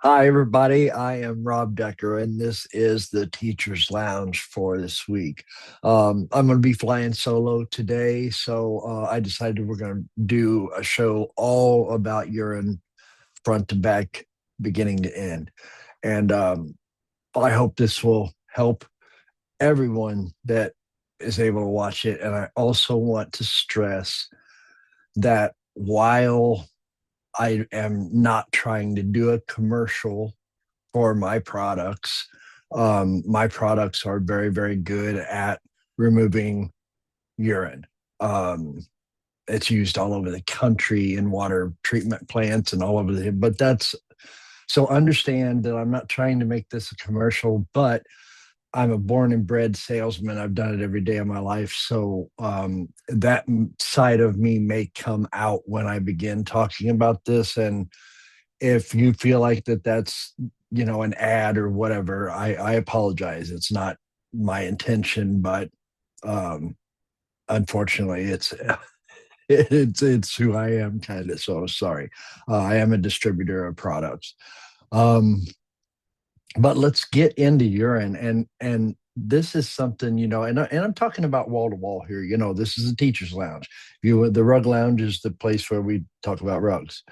Hi, everybody. I am Rob Decker, and this is the Teacher's Lounge for this week. I'm going to be flying solo today, so I decided we're going to do a show all about urine, front to back, beginning to end. And I hope this will help everyone that is able to watch it. And I also want to stress that while I am not trying to do a commercial for my products. My products are very, very good at removing urine. Um, it's used all over the country in water treatment plants and all over but that's so understand that I'm not trying to make this a commercial, but I'm a born and bred salesman. I've done it every day of my life. So that side of me may come out when I begin talking about this. And if you feel like that's an ad or whatever, I apologize. It's not my intention, but um unfortunately it's who I am, kind of. So sorry. I am a distributor of products. um but let's get into urine. And this is something, and I'm talking about wall to wall here. This is a teacher's lounge. The rug lounge is the place where we talk about rugs.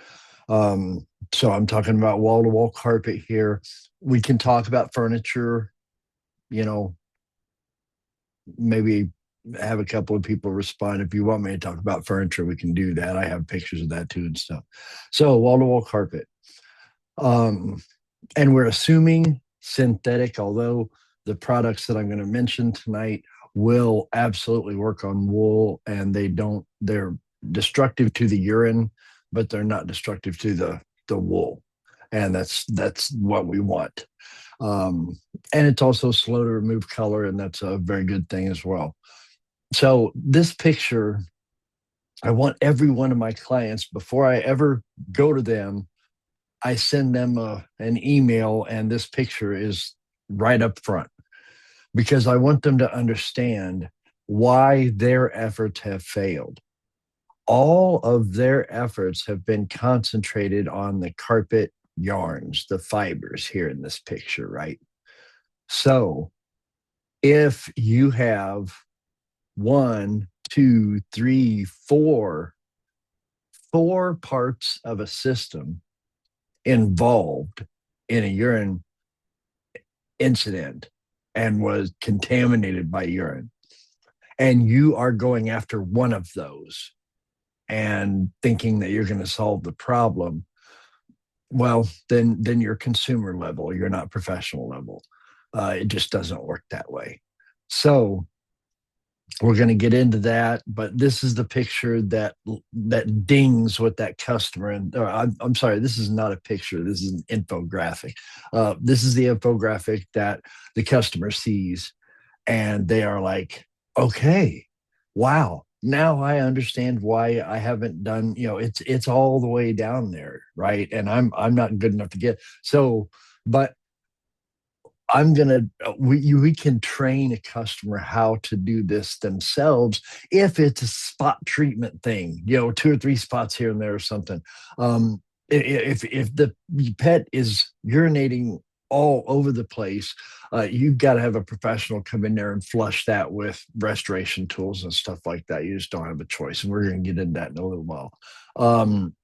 So I'm talking about wall to wall carpet here. We can talk about furniture, you know, maybe have a couple of people respond. If you want me to talk about furniture, we can do that. I have pictures of that too and stuff. So wall to wall carpet. Um, and we're assuming synthetic, although the products that I'm going to mention tonight will absolutely work on wool, and they're destructive to the urine, but they're not destructive to the wool. And that's what we want. Um, and it's also slow to remove color, and that's a very good thing as well. So this picture, I want every one of my clients, before I ever go to them, I send them an email, and this picture is right up front because I want them to understand why their efforts have failed. All of their efforts have been concentrated on the carpet yarns, the fibers here in this picture, right? So if you have one, two, three, four parts of a system involved in a urine incident and was contaminated by urine, and you are going after one of those and thinking that you're going to solve the problem, well, then you're consumer level, you're not professional level. It just doesn't work that way. So we're going to get into that, but this is the picture that dings with that customer. And I'm sorry, this is not a picture, this is an infographic. This is the infographic that the customer sees, and they are like, okay, wow, now I understand why I haven't done, it's all the way down there, right? And I'm not good enough to get. So but I'm gonna we can train a customer how to do this themselves if it's a spot treatment thing, two or three spots here and there or something. If the pet is urinating all over the place, you've got to have a professional come in there and flush that with restoration tools and stuff like that. You just don't have a choice, and we're going to get into that in a little while. Um,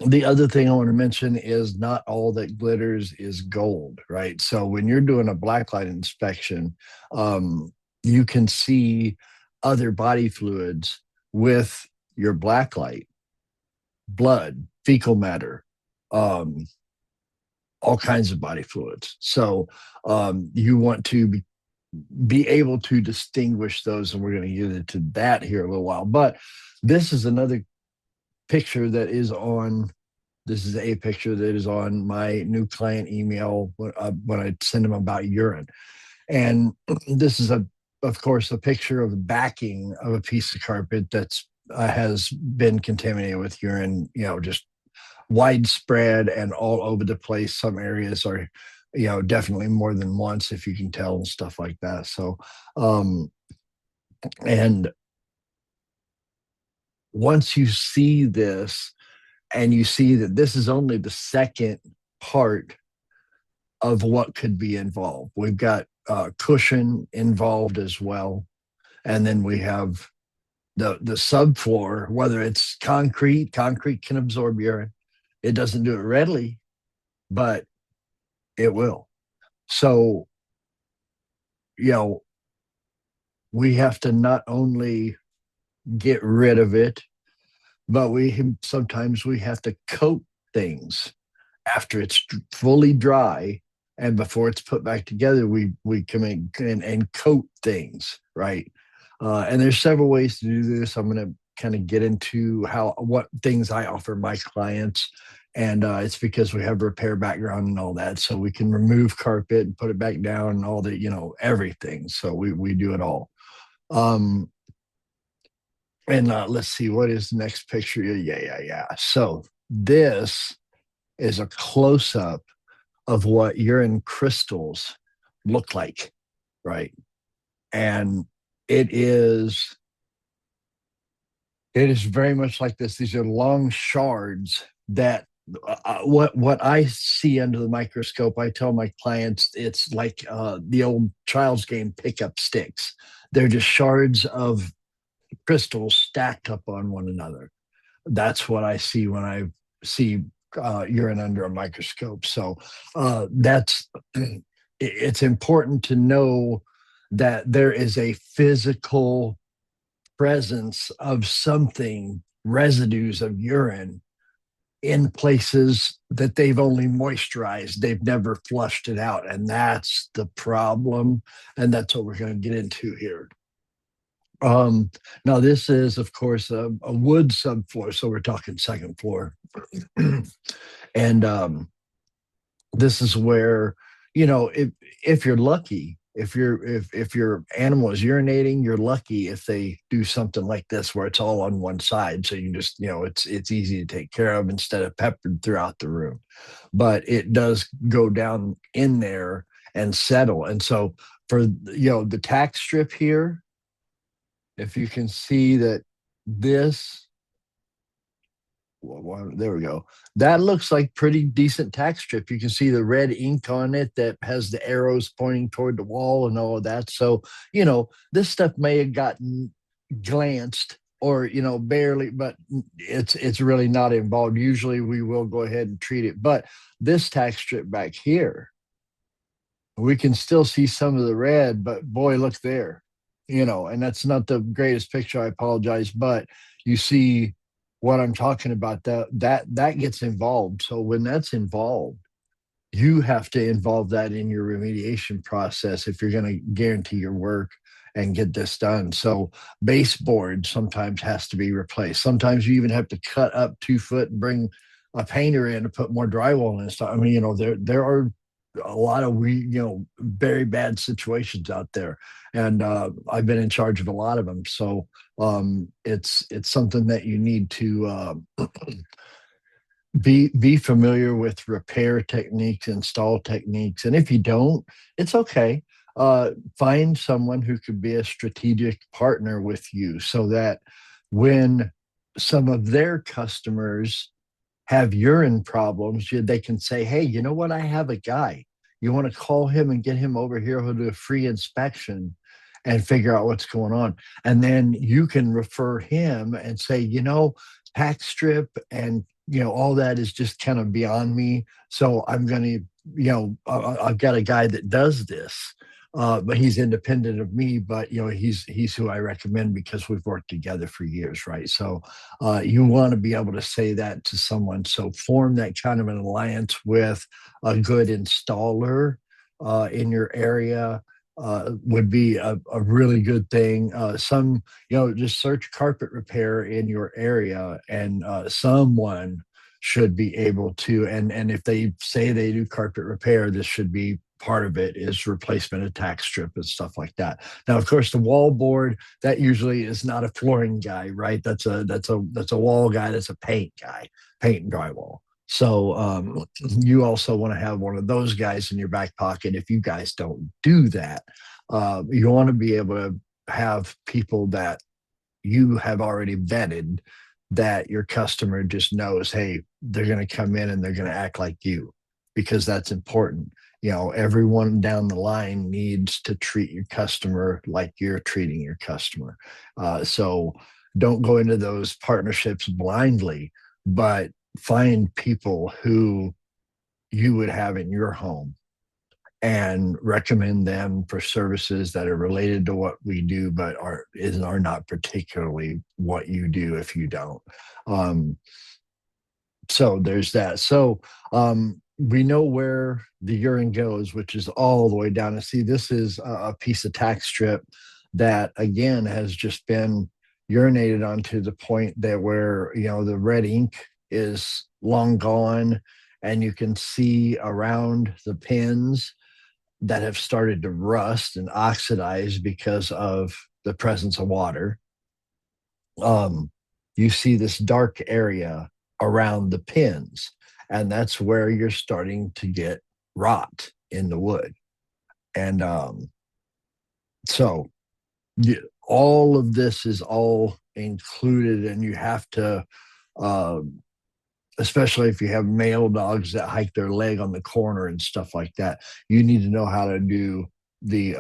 the other thing I want to mention is not all that glitters is gold, right? So when you're doing a blacklight inspection, you can see other body fluids with your blacklight, blood, fecal matter, um, all kinds of body fluids. So you want to be able to distinguish those, and we're going to get into that here a little while. But this is another picture that is on this is a picture that is on my new client email when I send them about urine. And this is of course, a picture of the backing of a piece of carpet that's has been contaminated with urine, just widespread and all over the place. Some areas are, definitely more than once, if you can tell, and stuff like that. So, um, and once you see this, and you see that this is only the second part of what could be involved. We've got cushion involved as well, and then we have the subfloor. Whether it's concrete, concrete can absorb urine. It doesn't do it readily, but it will. So, you know, we have to not only get rid of it, but sometimes we have to coat things after it's fully dry, and before it's put back together, we come in and coat things, right? And there's several ways to do this. I'm going to kind of get into what things I offer my clients, and it's because we have a repair background and all that, so we can remove carpet and put it back down and all the everything. So we do it all. Um, and let's see, what is the next picture? Yeah. So this is a close up of what urine crystals look like, right? And it is very much like this. These are long shards that what I see under the microscope, I tell my clients it's like the old child's game pickup sticks. They're just shards of crystals stacked up on one another. That's what I see when I see urine under a microscope. So that's it's important to know that there is a physical presence of something, residues of urine in places that they've only moisturized. They've never flushed it out. And that's the problem. And that's what we're going to get into here. Now, this is, of course, a wood subfloor. So we're talking second floor. And this is where, if you're lucky, if your animal is urinating, you're lucky if they do something like this where it's all on one side, so you just it's easy to take care of instead of peppered throughout the room. But it does go down in there and settle. And so for the tack strip here, if you can see that this, well, there we go. That looks like pretty decent tack strip. You can see the red ink on it that has the arrows pointing toward the wall and all of that. So, this stuff may have gotten glanced or, barely, but it's really not involved. Usually we will go ahead and treat it. But this tack strip back here, we can still see some of the red, but boy, look there. And that's not the greatest picture. I apologize, but you see what I'm talking about. That gets involved. So when that's involved, you have to involve that in your remediation process if you're going to guarantee your work and get this done. So baseboard sometimes has to be replaced. Sometimes you even have to cut up 2 foot and bring a painter in to put more drywall in and stuff. I mean, there are a lot of very bad situations out there, and I've been in charge of a lot of them. So it's something that you need to be familiar with repair techniques, install techniques, and if you don't, it's okay. Find someone who could be a strategic partner with you, so that when some of their customers have urine problems, they can say, hey, you know what? I have a guy. You want to call him and get him over here who'll do a free inspection and figure out what's going on. And then you can refer him and say, tack strip and, all that is just kind of beyond me. So I'm going to, I've got a guy that does this. But he's independent of me. But he's who I recommend because we've worked together for years, right? So you want to be able to say that to someone. So form that kind of an alliance with a good installer in your area would be a really good thing. Just search carpet repair in your area, and someone should be able to. And if they say they do carpet repair, this should be part of it, is replacement of tack strip and stuff like that. Now, of course, the wall board, that usually is not a flooring guy, right? That's a wall guy. That's a paint guy, paint and drywall. So you also want to have one of those guys in your back pocket. If you guys don't do that, you want to be able to have people that you have already vetted, that your customer just knows, hey, they're going to come in and they're going to act like you, because that's important. Everyone down the line needs to treat your customer like you're treating your customer. So don't go into those partnerships blindly, but find people who you would have in your home and recommend them for services that are related to what we do, but are not particularly what you do if you don't. Um, so there's that. So we know where the urine goes, which is all the way down. And see, this is a piece of tack strip that again has just been urinated onto the point that where the red ink is long gone, and you can see around the pins that have started to rust and oxidize because of the presence of water. You see this dark area around the pins, and that's where you're starting to get rot in the wood. And so all of this is all included, and you have to, uh, especially if you have male dogs that hike their leg on the corner and stuff like that, you need to know how to do the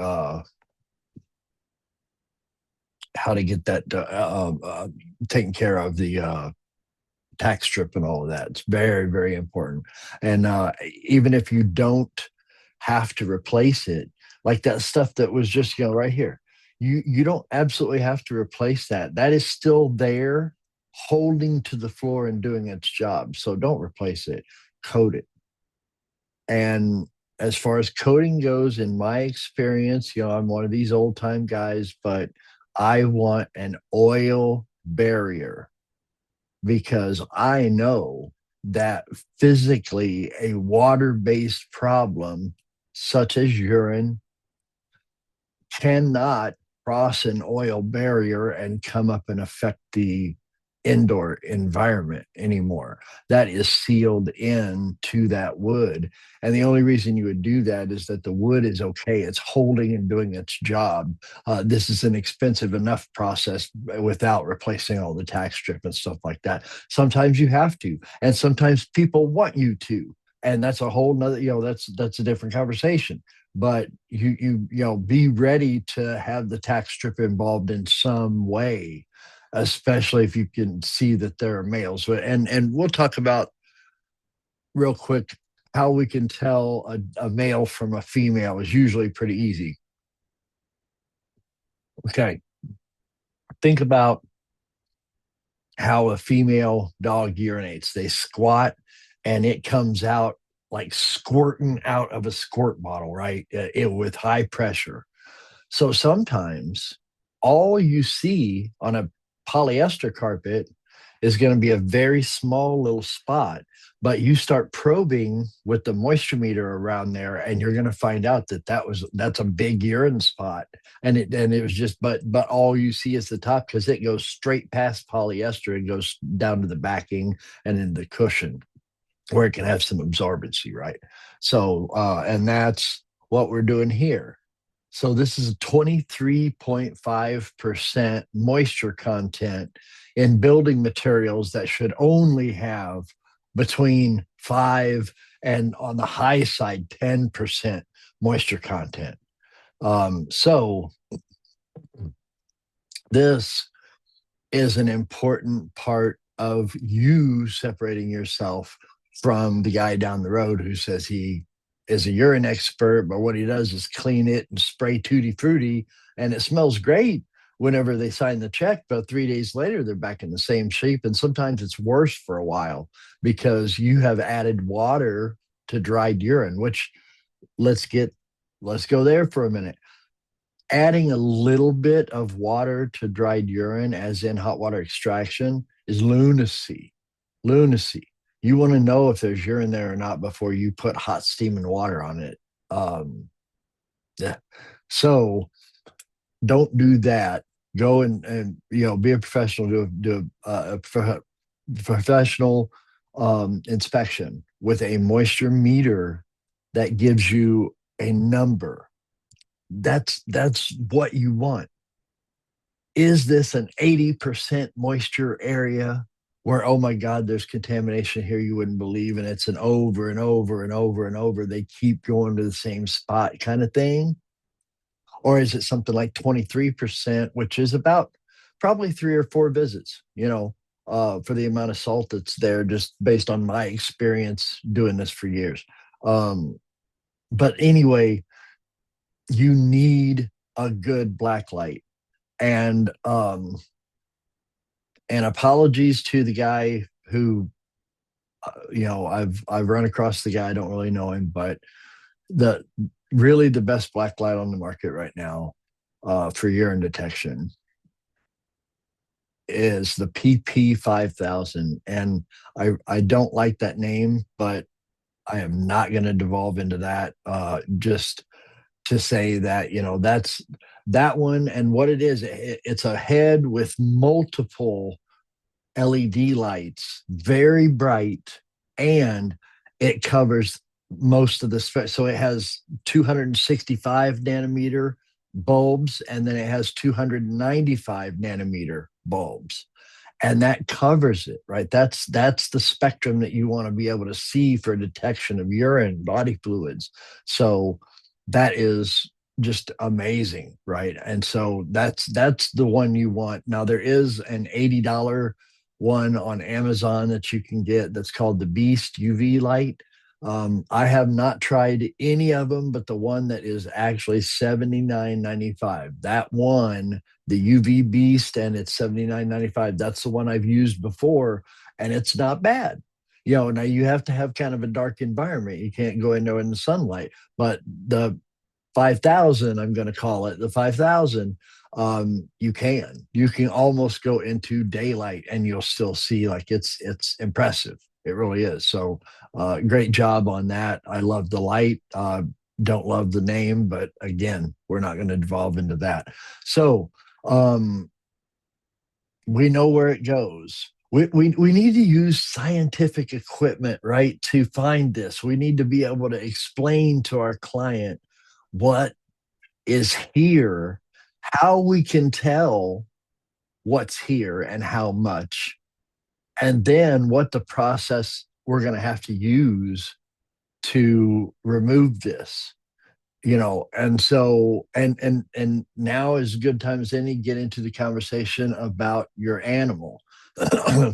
how to get that taken care of, the tax strip and all of that. It's very, very important. And even if you don't have to replace it, like that stuff that was just right here, you don't absolutely have to replace that. That is still there, holding to the floor and doing its job. So don't replace it. Coat it. And as far as coating goes, in my experience, I'm one of these old time guys, but I want an oil barrier, because I know that physically a water based problem such as urine cannot cross an oil barrier and come up and affect the indoor environment anymore. That is sealed in to that wood. And the only reason you would do that is that the wood is okay. It's holding and doing its job. This is an expensive enough process without replacing all the tack strip and stuff like that. Sometimes you have to, and sometimes people want you to. And that's a whole nother, that's a different conversation. But be ready to have the tack strip involved in some way, especially if you can see that there are males. And we'll talk about real quick how we can tell a male from a female is usually pretty easy. Okay, think about how a female dog urinates. They squat and it comes out like squirting out of a squirt bottle, right? With high pressure. So sometimes all you see on a polyester carpet is going to be a very small little spot, but you start probing with the moisture meter around there, and you're going to find out that that's a big urine spot, and it was just, but all you see is the top, because it goes straight past polyester and goes down to the backing and in the cushion where it can have some absorbency, right? So and that's what we're doing here. So this is a 23.5% moisture content in building materials that should only have between 5 and, on the high side, 10% moisture content. So this is an important part of you separating yourself from the guy down the road who says he is a urine expert, but what he does is clean it and spray tutti frutti, and it smells great whenever they sign the check. But 3 days later, they're back in the same shape, and sometimes it's worse for a while because you have added water to dried urine. Which let's go there for a minute. Adding a little bit of water to dried urine, as in hot water extraction, is lunacy. Lunacy. You want to know if there's urine there or not before you put hot steaming water on it. Yeah. So don't do that. Go and be a professional. Do a professional inspection with a moisture meter that gives you a number. That's what you want. Is this an 80% moisture area? where, oh my God, there's contamination here you wouldn't believe, and it's an over and over and over and over, they keep going to the same spot kind of thing? Or is it something like 23%, which is about probably 3 or 4 visits, for the amount of salt that's there, just based on my experience doing this for years. But anyway, you need a good black light. And apologies to the guy who, I've run across the guy. I don't really know him, but the really the best black light on the market right now, for urine detection, is the PP 5000. And I don't like that name, but I am not going to devolve into that. Just to say that, that's that one. And what it is, it's a head with multiple LED lights, very bright, and it covers most of the so it has 265 nanometer bulbs, and then it has 295 nanometer bulbs, and that covers it, right? That's the spectrum that you want to be able to see for detection of urine, body fluids. So that is just amazing, right? And so that's the one you want. Now there is an $80 one on Amazon that you can get that's called the Beast UV light. I have not tried any of them, but the one that is actually 79.95, that one, the UV Beast, and it's 79.95. That's the one I've used before, and it's not bad. Now you have to have kind of a dark environment. You can't go in there in the sunlight, but the 5,000, I'm going to call it the 5,000, you can almost go into daylight and you'll still see, like, it's impressive. It really is. So great job on that. I love the light. Don't love the name, but again, we're not going to devolve into that. So we know where it goes. We need to use scientific equipment, right, to find this. We need to be able to explain to our client what is here, how we can tell what's here and how much, and then what the process we're going to have to use to remove this. And so, and now is a good time as any, get into the conversation about your animal.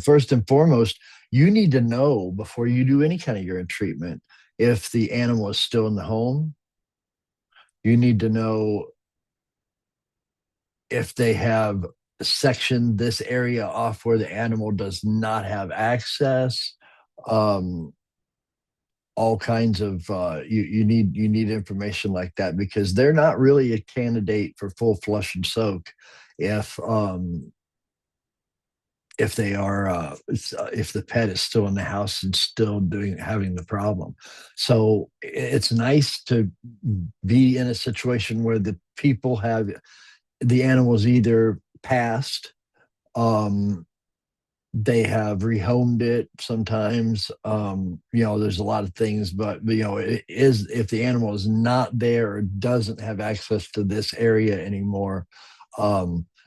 First and foremost, you need to know before you do any kind of urine treatment if the animal is still in the home. You need to know if they have sectioned this area off where the animal does not have access. Um, all kinds of you need information like that, because they're not really a candidate for full flush and soak if they are if the pet is still in the house and still having the problem. So it's nice to be in a situation where the people have the animals either passed, um, they have rehomed it sometimes. There's a lot of things, but it is, if the animal is not there or doesn't have access to this area anymore,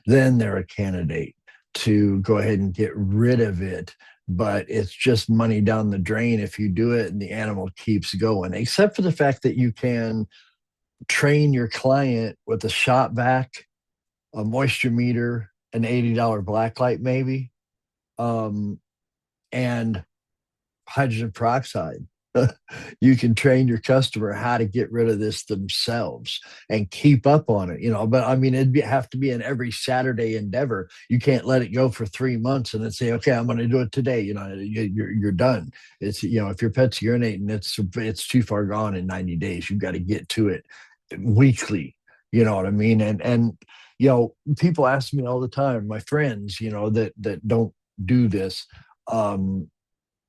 then they're a candidate to go ahead and get rid of it. But it's just money down the drain if you do it and the animal keeps going, except for the fact that you can train your client with a shop vac, a moisture meter, an $80 blacklight maybe, um, and hydrogen peroxide. You can train your customer how to get rid of this themselves and keep up on it. But I mean, have to be an every Saturday endeavor. You can't let it go for 3 months and then say, okay, I'm going to do it today. You're done. It's, if your pet's urinating, it's too far gone in 90 days. You've got to get to it weekly. You know what I mean? And people ask me all the time, my friends, that don't do this.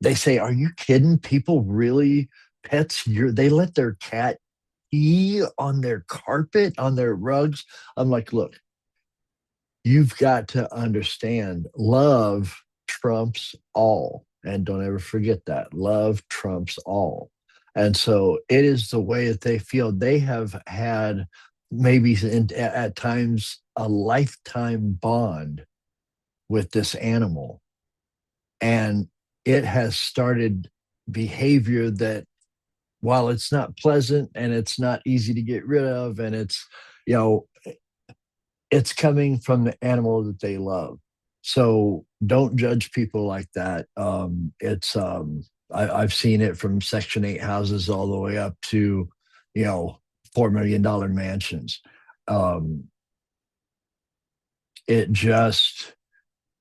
They say, "Are you kidding? People really they let their cat pee on their carpet, on their rugs." I'm like, look, you've got to understand, love trumps all, and don't ever forget that love trumps all. And so it is the way that they feel. They have had maybe at times a lifetime bond with this animal, And it has started behavior that, while it's not pleasant and it's not easy to get rid of, and it's, you know, it's coming from the animal that they love. So don't judge people like that. I've seen it from Section 8 houses all the way up to, you know, $4 million mansions. Um, it just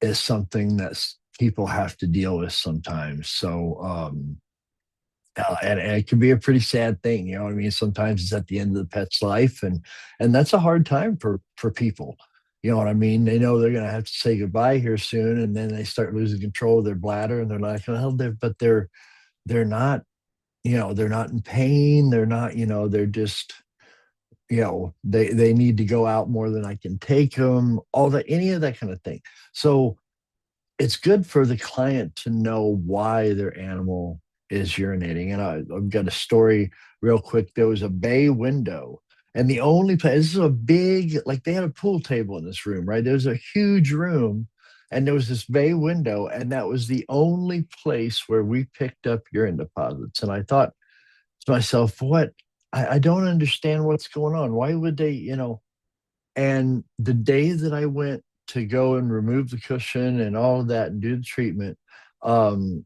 is something that people have to deal with sometimes. And it can be a pretty sad thing, you know what I mean? Sometimes it's at the end of the pet's life, and that's a hard time for people. You know what I mean? They know they're going to have to say goodbye here soon, and then they start losing control of their bladder, and they're like, well, they're not, you know, they're not in pain. They're not, you know, they're just, you know, they need to go out more than I can take them. All that, any of that kind of thing. So it's good for the client to know why their animal is urinating. And I've got a story real quick. There was a bay window, and the only place, this is a big, like they had a pool table in this room, right? There was a huge room, and there was this bay window, and that was the only place where we picked up urine deposits. And I thought to myself, what? I don't understand what's going on. Why would they, you know? And the day that I went to go and remove the cushion and all of that and do the treatment, um,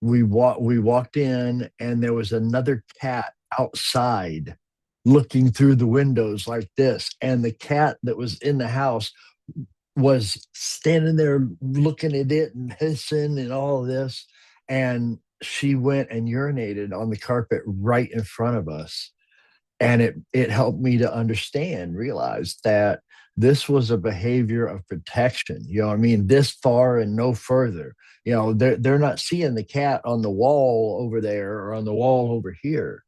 we walked in, and there was another cat outside looking through the windows like this. And the cat that was in the house was standing there looking at it and hissing and all of this. And she went and urinated on the carpet right in front of us, and it helped me to understand, realize that this was a behavior of protection. You know what I mean? This far and no further. You know, they're not seeing the cat on the wall over there or on the wall over here,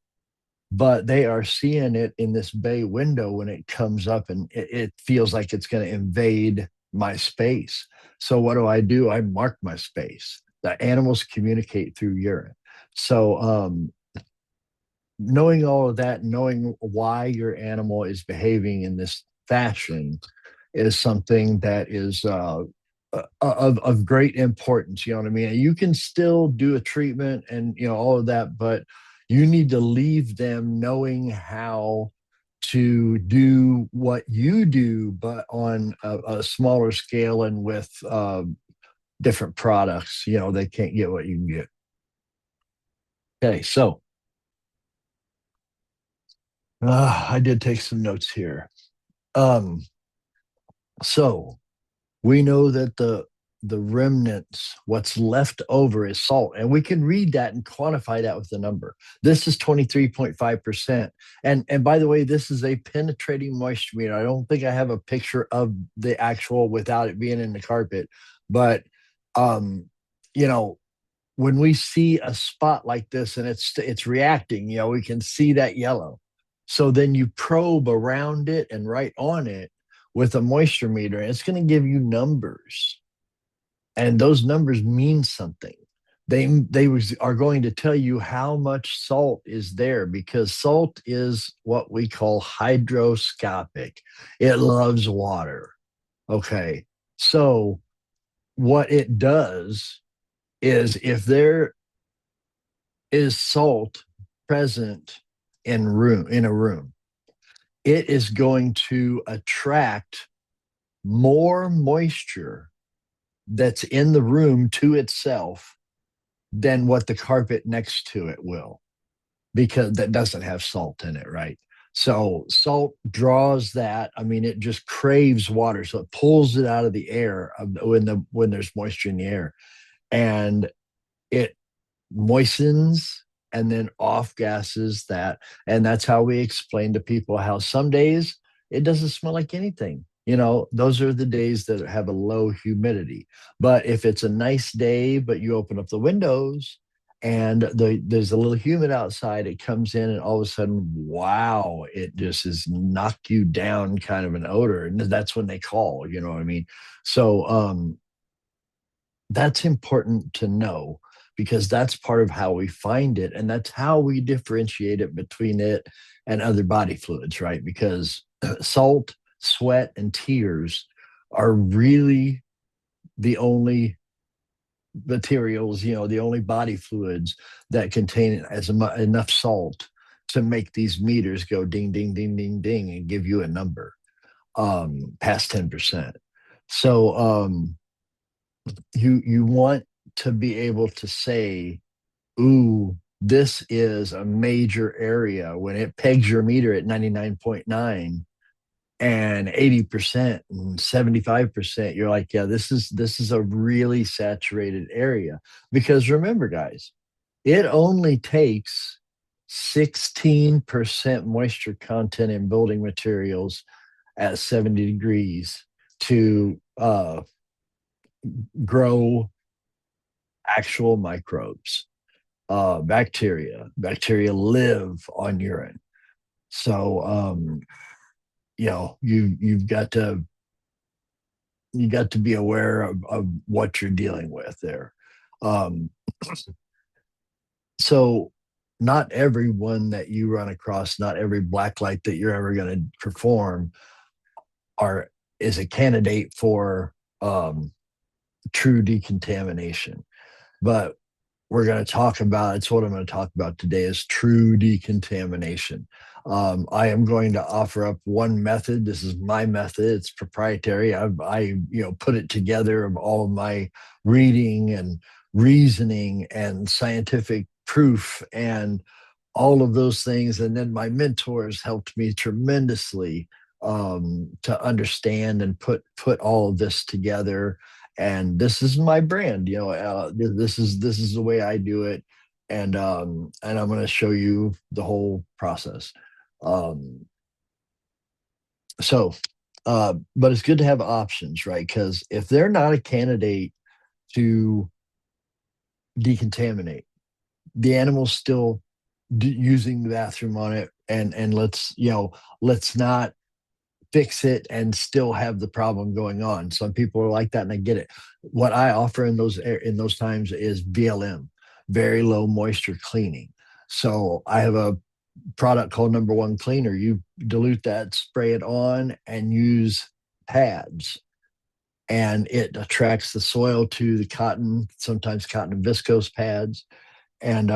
but they are seeing it in this bay window when it comes up, and it feels like it's going to invade my space. So what do? I mark my space. The animals communicate through urine. So knowing all of that, knowing why your animal is behaving in this fashion, is something that is of great importance. You know what I mean? You can still do a treatment and, you know, all of that, but you need to leave them knowing how to do what you do, but on a smaller scale and with different products. You know, they can't get what you can get. Okay, so I did take some notes here. Um, so we know that the remnants, what's left over, is salt, and we can read that and quantify that with the number. This is 23.5%. And by the way, this is a penetrating moisture meter. I don't think I have a picture of the actual without it being in the carpet, but um, you know, when we see a spot like this and it's reacting, you know, we can see that yellow. So then you probe around it and right on it with a moisture meter, and it's going to give you numbers, and those numbers mean something. Are going to tell you how much salt is there, because salt is what we call hydroscopic. It loves water. Okay, so what it does is, if there is salt present in a room, it is going to attract more moisture that's in the room to itself than what the carpet next to it will, because that doesn't have salt in it, right? So salt draws that. I mean, it just craves water, so it pulls it out of the air when there's moisture in the air, and it moistens and then off gases that. And that's how we explain to people how some days it doesn't smell like anything. You know, those are the days that have a low humidity. But if it's a nice day, but you open up the windows and there's a little humid outside, it comes in, and all of a sudden, wow, it just is knock you down kind of an odor. And that's when they call, you know what I mean? So that's important to know, because that's part of how we find it, and that's how we differentiate it between it and other body fluids, right? Because salt, sweat, and tears are really the only materials, the only body fluids that contain enough salt to make these meters go ding, ding, ding, ding, ding, and give you a number past 10%. So you want to be able to say, ooh, this is a major area when it pegs your meter at 99.9 and 80% and 75%. You're like, yeah, this is a really saturated area. Because remember, guys, it only takes 16% moisture content in building materials at 70 degrees to grow actual microbes, bacteria. Bacteria live on urine. So you got to be aware of what you're dealing with there. Um, so not everyone that you run across, not every black light that you're ever going to perform are is a candidate for true decontamination. But we're going to talk about, it's what I'm going to talk about today, is true decontamination. I am going to offer up one method. This is my method. It's proprietary. I put it together of all of my reading and reasoning and scientific proof and all of those things. And then my mentors helped me tremendously to understand and put all of this together. And this is my brand. This is the way I do it, and I'm going to show you the whole process. Um, so, but it's good to have options, right? Because if they're not a candidate to decontaminate, the animal's still using the bathroom on it, and let's not fix it and still have the problem going on. Some people are like that, and I get it. What I offer in those times is VLM, very low moisture cleaning. So I have a product called Number One Cleaner. You dilute that, spray it on, and use pads, and it attracts the soil to the cotton, sometimes cotton and viscose pads, and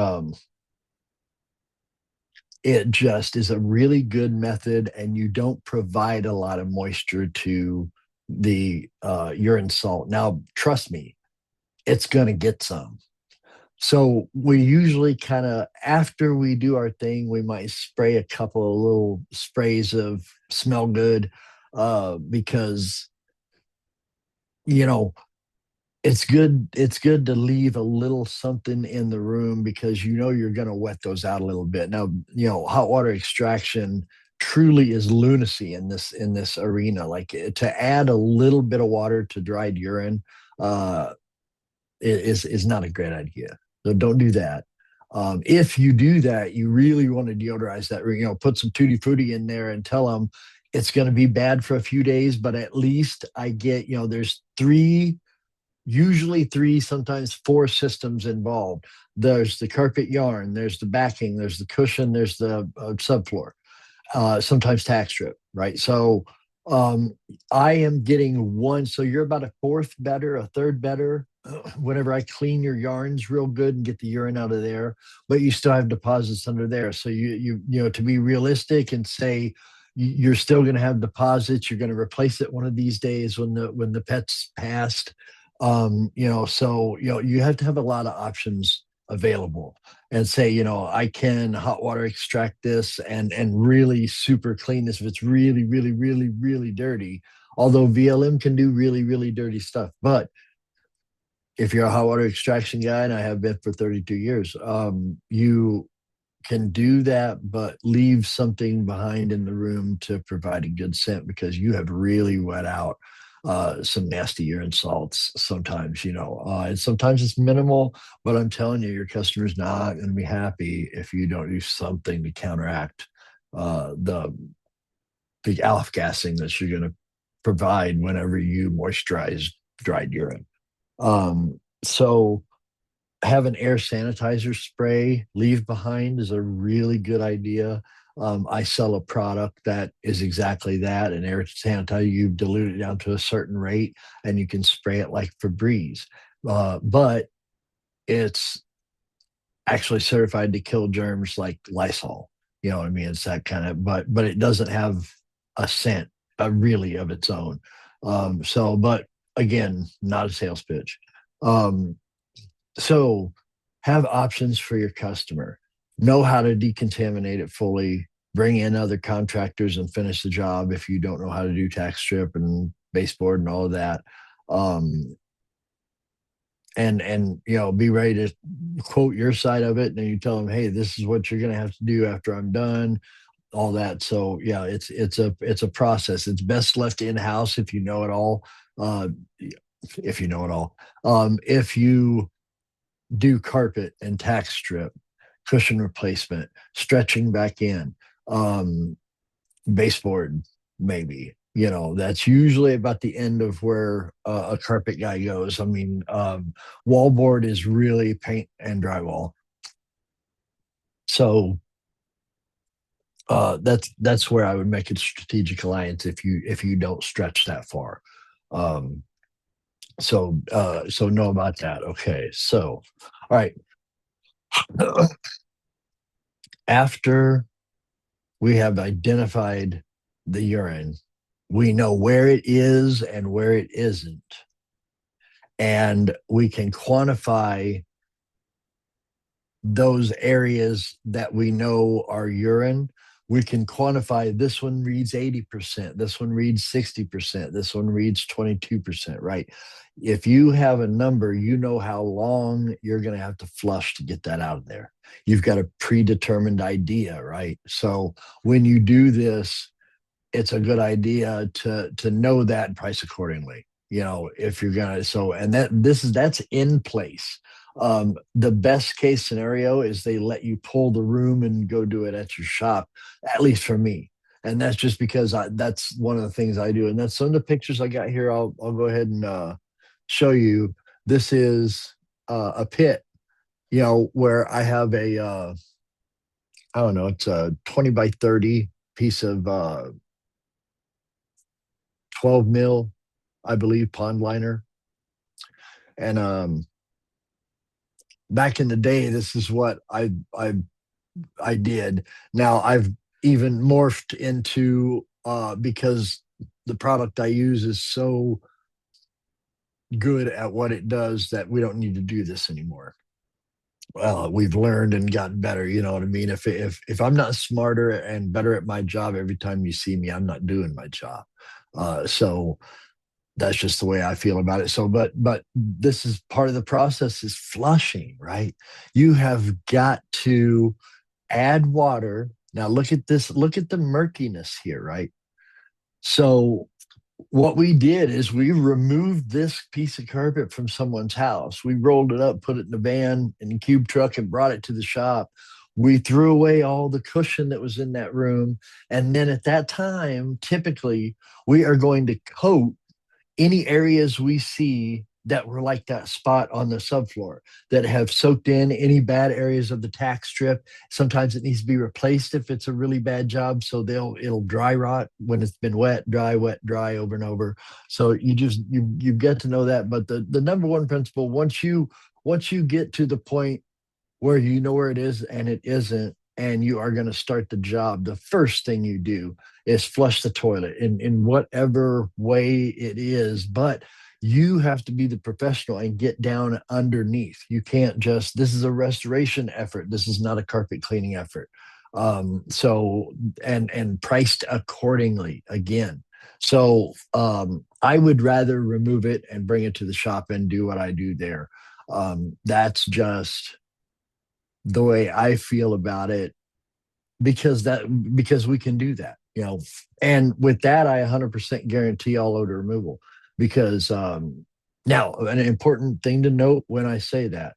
it just is a really good method, and you don't provide a lot of moisture to the urine salt. Now, trust me, it's going to get some. So we usually kind of, after we do our thing, we might spray a couple of little sprays of smell good, because you know it's good to leave a little something in the room, because you're going to wet those out a little bit. Now, hot water extraction truly is lunacy in this arena. Like, to add a little bit of water to dried urine uh is not a great idea. So don't do that. If you do that, you really want to deodorize that. Put some tutti frutti in there and tell them it's going to be bad for a few days, but at least I get, there's usually three, sometimes four systems involved. There's the carpet yarn, there's the backing, there's the cushion, there's the subfloor, sometimes tack strip, right? So um, I am getting one. So you're about a fourth better, a third better. Whenever I clean your yarns real good and get the urine out of there, but you still have deposits under there. So to be realistic and say you're still going to have deposits, you're going to replace it one of these days when the pet's passed. So you have to have a lot of options available, and say, I can hot water extract this and really super clean this if it's really, really, really, really dirty. Although VLM can do really, really dirty stuff. But if you're a hot water extraction guy, and I have been for 32 years, you can do that, but leave something behind in the room to provide a good scent, because you have really wet out some nasty urine salts sometimes, and sometimes it's minimal, but I'm telling you, your customer's not going to be happy if you don't do something to counteract the alf gassing that you're going to provide whenever you moisturize dried urine. So have an air sanitizer spray leave behind is a really good idea. I sell a product that is exactly that, an air sanitizer. You dilute it down to a certain rate, and you can spray it like Febreze. but it's actually certified to kill germs like Lysol. You know what I mean? It's that kind of, but it doesn't have a scent really of its own. But again, not a sales pitch. Um, so have options for your customer. Know how to decontaminate it fully. Bring in other contractors and finish the job if you don't know how to do tack strip and baseboard and all of that. Um, and be ready to quote your side of it, and you tell them, hey, this is what you're going to have to do after I'm done, all that. So yeah, it's a process. It's best left in house if you know it all. uh if you know it all. If you do carpet and tack strip, cushion replacement, stretching back in, um baseboard, maybe. That's usually about the end of where a carpet guy goes. I mean, wallboard is really paint and drywall. So that's where I would make a strategic alliance if you don't stretch that far. Um, so know about that. Okay, so all right. After we have identified the urine, we know where it is and where it isn't, and we can quantify those areas that we know are urine. We can quantify, this one reads 80%, this one reads 60%, this one reads 22%, right? If you have a number, you know how long you're going to have to flush to get that out of there. You've got a predetermined idea, right? So when you do this, it's a good idea to know that and price accordingly. If you're gonna, so, and that's in place. The best case scenario is they let you pull the room and go do it at your shop, at least for me. And that's just because that's one of the things I do. And that's some of the pictures I got here. I'll go ahead and show you. This is a pit, where I have I don't know, it's a 20 by 30 piece of 12 mil, I believe, pond liner. And back in the day, this is what I did. Now I've even morphed into, because the product I use is so good at what it does that we don't need to do this anymore. Well, we've learned and gotten better. You know what I mean? If I'm not smarter and better at my job every time you see me, I'm not doing my job. So that's just the way I feel about it. So, but this is part of the process, is flushing, right? You have got to add water. Now look at this, look at the murkiness here, right? So what we did is we removed this piece of carpet from someone's house. We rolled it up, put it in the van in the cube truck, and brought it to the shop. We threw away all the cushion that was in that room. And then at that time, typically, we are going to coat any areas we see that were like that spot on the subfloor, that have soaked in any bad areas of the tack strip. Sometimes it needs to be replaced if it's a really bad job. So it'll dry rot when it's been wet, dry over and over. So you get to know that. But the number one principle, once you get to the point where you know where it is and it isn't, and you are going to start the job, the first thing you do is flush the toilet in whatever way it is. But you have to be the professional and get down underneath. You can't just, this is a restoration effort. This is not a carpet cleaning effort. So, and priced accordingly again. So I would rather remove it and bring it to the shop and do what I do there. That's just the way I feel about it, because we can do that. And with that, I 100% guarantee all odor removal. Because now, an important thing to note when I say that,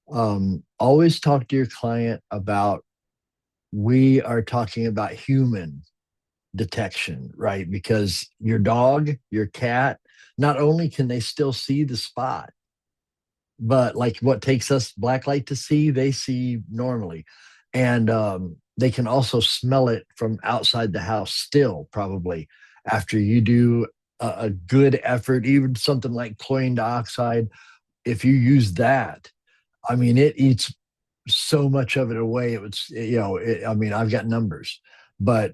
always talk to your client about, we are talking about human detection, right? Because your dog, your cat, not only can they still see the spot, but like what takes us black light to see, they see normally. And they can also smell it from outside the house still, probably, after you do a good effort, even something like chlorine dioxide. if you use that, I mean, it eats so much of it away. It was, I mean, I've got numbers, but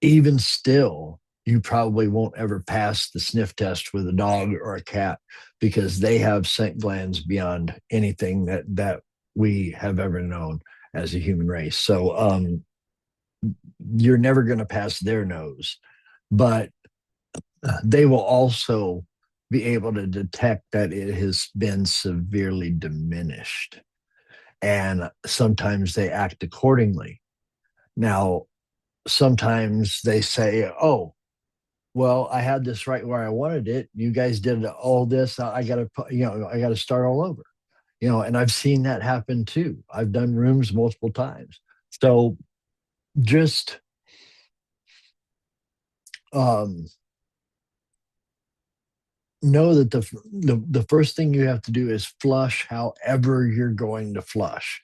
even still, you probably won't ever pass the sniff test with a dog or a cat because they have scent glands beyond anything that we have ever known as a human race. So you're never going to pass their nose, but they will also be able to detect that it has been severely diminished. And sometimes they act accordingly. Now, sometimes they say, oh, well, I had this right where I wanted it. You guys did all this. I got to, I got to start all over, and I've seen that happen too. I've done rooms multiple times. So just um, know that the first thing you have to do is flush however you're going to flush.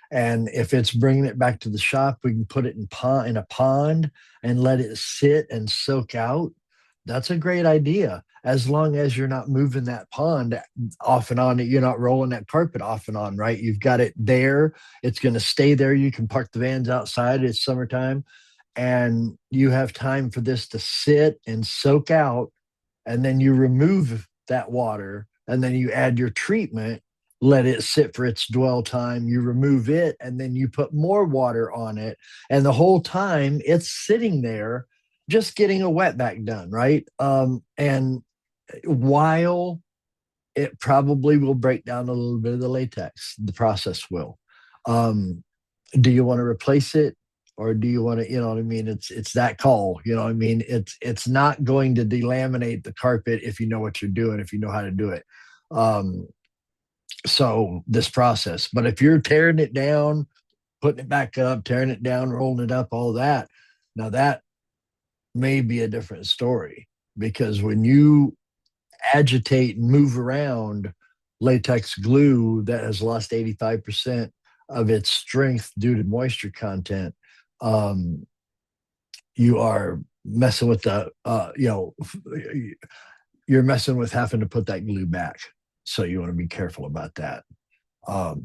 And if it's bringing it back to the shop, we can put it in a pond and let it sit and soak out. That's a great idea. As long as you're not moving that pond off and on, you're not rolling that carpet off and on, right? You've got it there. It's going to stay there. You can park the vans outside. It's summertime and you have time for this to sit and soak out, and then you remove that water and then you add your treatment, let it sit for its dwell time, you remove it, and then you put more water on it, and the whole time it's sitting there just getting a wetback done, right? And while it probably will break down a little bit of the latex, the process will. um, do you want to replace it, or do you want to, you know what I mean? It's that call, you know what I mean? It's not going to delaminate the carpet if you know what you're doing, if you know how to do it. um so this process, but if you're tearing it down, putting it back up, tearing it down, rolling it up, all that, now that may be a different story, because when you agitate and move around latex glue that has lost 85% of its strength due to moisture content, um, you are messing with you're messing with having to put that glue back. So you want to be careful about that. Um,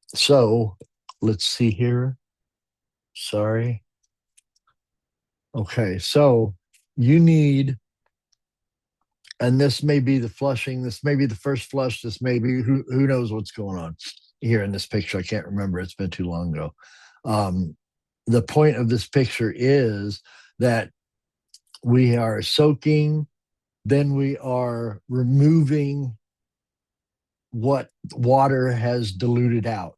so let's see here. Sorry. Okay. So you need, and this may be the flushing, this may be the first flush, this may be, who knows what's going on here in this picture. I can't remember. It's been too long ago. Um, the point of this picture is that we are soaking, then we are removing what water has diluted out.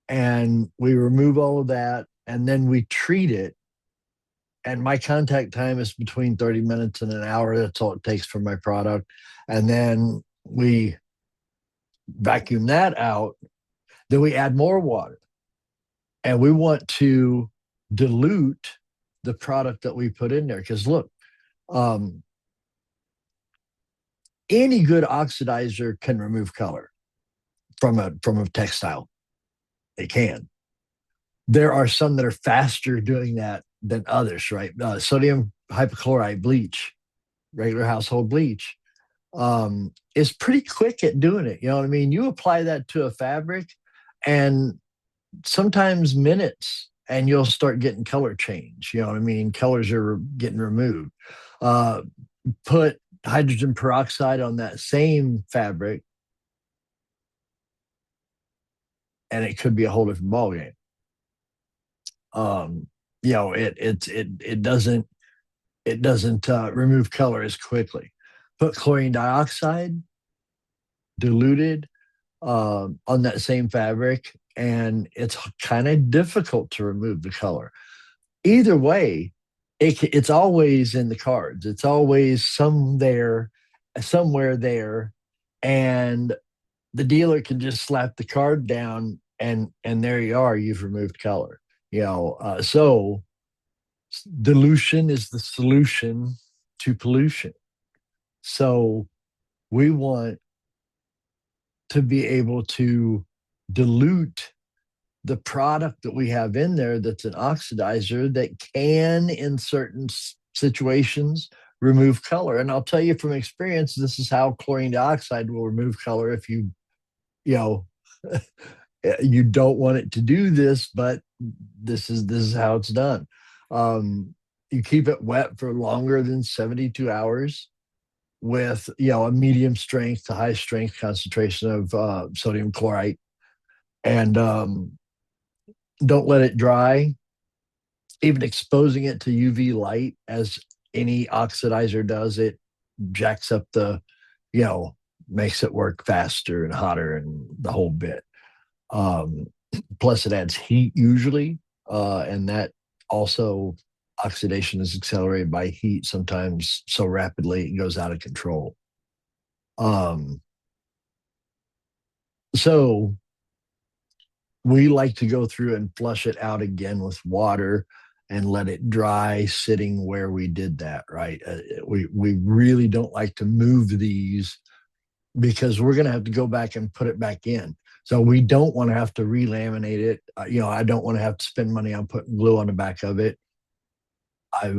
And we remove all of that, and then we treat it. And my contact time is between 30 minutes and an hour. That's all it takes for my product. And then we vacuum that out. Then we add more water. And we want to dilute the product that we put in there. Because look, um, any good oxidizer can remove color from a textile. It can. There are some that are faster doing that than others, right? Sodium hypochlorite bleach, regular household bleach, is pretty quick at doing it. You know what I mean? You apply that to a fabric, and sometimes minutes, and you'll start getting color change. You know what I mean? Colors are getting removed. Uh, put hydrogen peroxide on that same fabric, and it could be a whole different ballgame. Um, it doesn't remove color as quickly. Put chlorine dioxide diluted on that same fabric, and it's kind of difficult to remove the color. Either way, it's always in the cards. It's always somewhere there, and the dealer can just slap the card down, and there you are. You've removed color. So dilution is the solution to pollution. So we want to be able to dilute the product that we have in there that's an oxidizer that can, in certain situations, remove color. And I'll tell you from experience, this is how chlorine dioxide will remove color if you know, you don't want it to do this, but this is how it's done. You keep it wet for longer than 72 hours with a medium strength to high strength concentration of sodium chlorite, and don't let it dry. Even exposing it to UV light, as any oxidizer does, it jacks up you know, makes it work faster and hotter and the whole bit. Um, Plus, it adds heat usually, and that also oxidation is accelerated by heat sometimes so rapidly it goes out of control. Um, so we like to go through and flush it out again with water and let it dry sitting where we did that, right? We really don't like to move these because we're going to have to go back and put it back in. So we don't want to have to relaminate it. I don't want to have to spend money on putting glue on the back of it.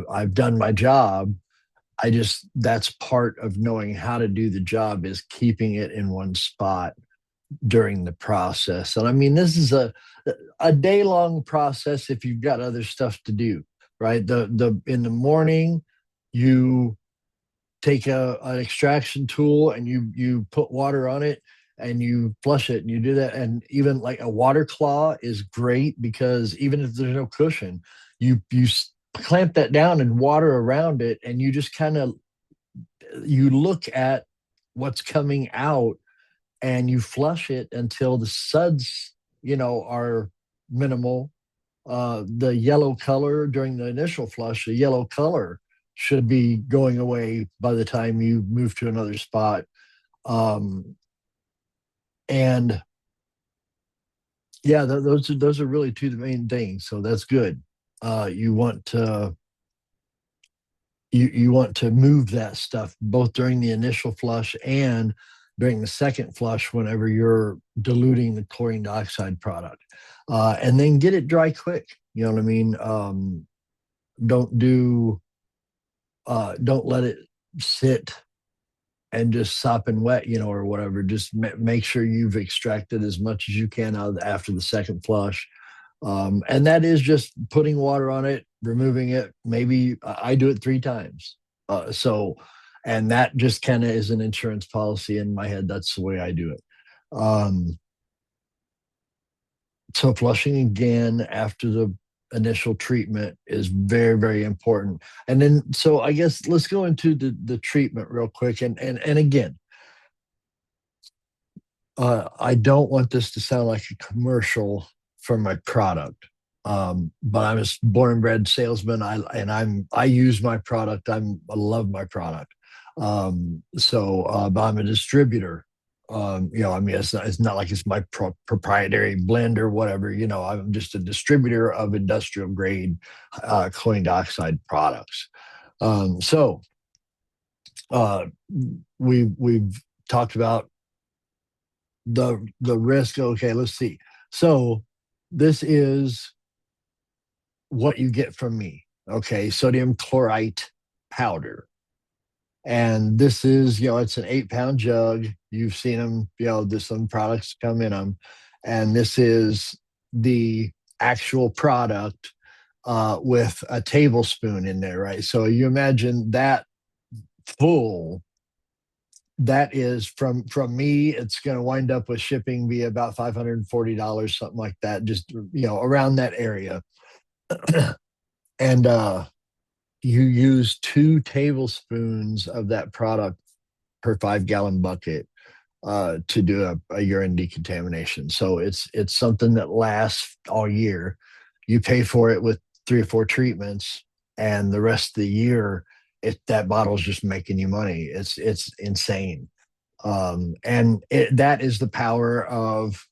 I've done my job. That's part of knowing how to do the job, is keeping it in one spot during the process. And I mean, this is a day long process if you've got other stuff to do, right? The in the morning, you take an extraction tool and you put water on it and you flush it, and you do that. And even like a water claw is great, because even if there's no cushion, you clamp that down and water around it, and you just kind of you look at what's coming out and you flush it until the suds, are minimal. The yellow color during the initial flush, the yellow color should be going away by the time you move to another spot. And yeah, those are really two of the main things. So that's good. You want to you want to move that stuff both during the initial flush and during the second flush whenever you're diluting the chlorine dioxide product, and then get it dry quick. You know what I mean? Don't do don't let it sit and just sopping wet, or whatever. Just make sure you've extracted as much as you can out after the second flush. And that is just putting water on it, removing it. Maybe I do it 3 times. And that just kind of is an insurance policy in my head. That's the way I do it. Um, so flushing again after the initial treatment is very, very important. And then, so I guess let's go into the treatment real quick. And again, I don't want this to sound like a commercial for my product. But I'm a born and bred salesman. I use my product. I love my product. But I'm a distributor. I mean, it's not like it's my proprietary blend or whatever. I'm just a distributor of industrial grade chlorine dioxide products. So we've talked about the risk. Okay, let's see. So this is what you get from me. Okay, sodium chlorite powder. And this is, it's an 8-pound jug. You've seen them, there's some products come in them. And this is the actual product with a tablespoon in there, right? So you imagine that full. That is from me. It's going to wind up with shipping be about $540, something like that, just around that area. And you use 2 tablespoons of that product per 5-gallon bucket to do a urine decontamination. So it's something that lasts all year. You pay for it with 3 or 4 treatments, and the rest of the year, that bottle's just making you money. It's insane, and that is the power of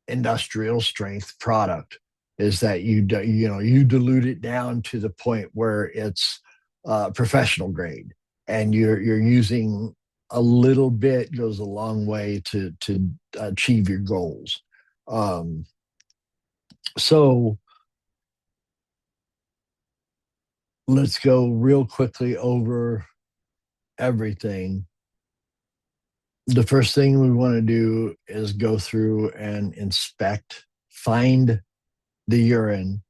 industrial strength product, is that you dilute it down to the point where it's professional grade, and you're using a little bit goes a long way to achieve your goals. Um, so let's go real quickly over everything. The first thing we want to do is go through and inspect, find the urine.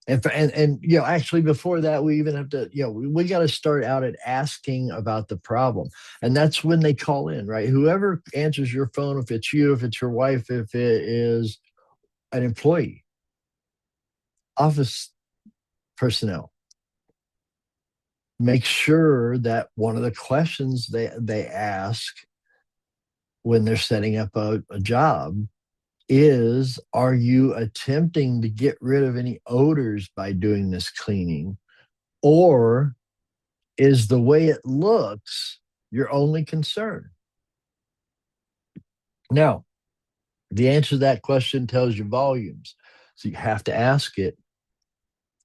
And actually before that, we even have to, we got to start out at asking about the problem. And that's when they call in, right? Whoever answers your phone, if it's you, if it's your wife, if it is an employee, office personnel, make sure that one of the questions they ask when they're setting up a job is, are you attempting to get rid of any odors by doing this cleaning? Or is the way it looks your only concern? Now, the answer to that question tells you volumes. So you have to ask it.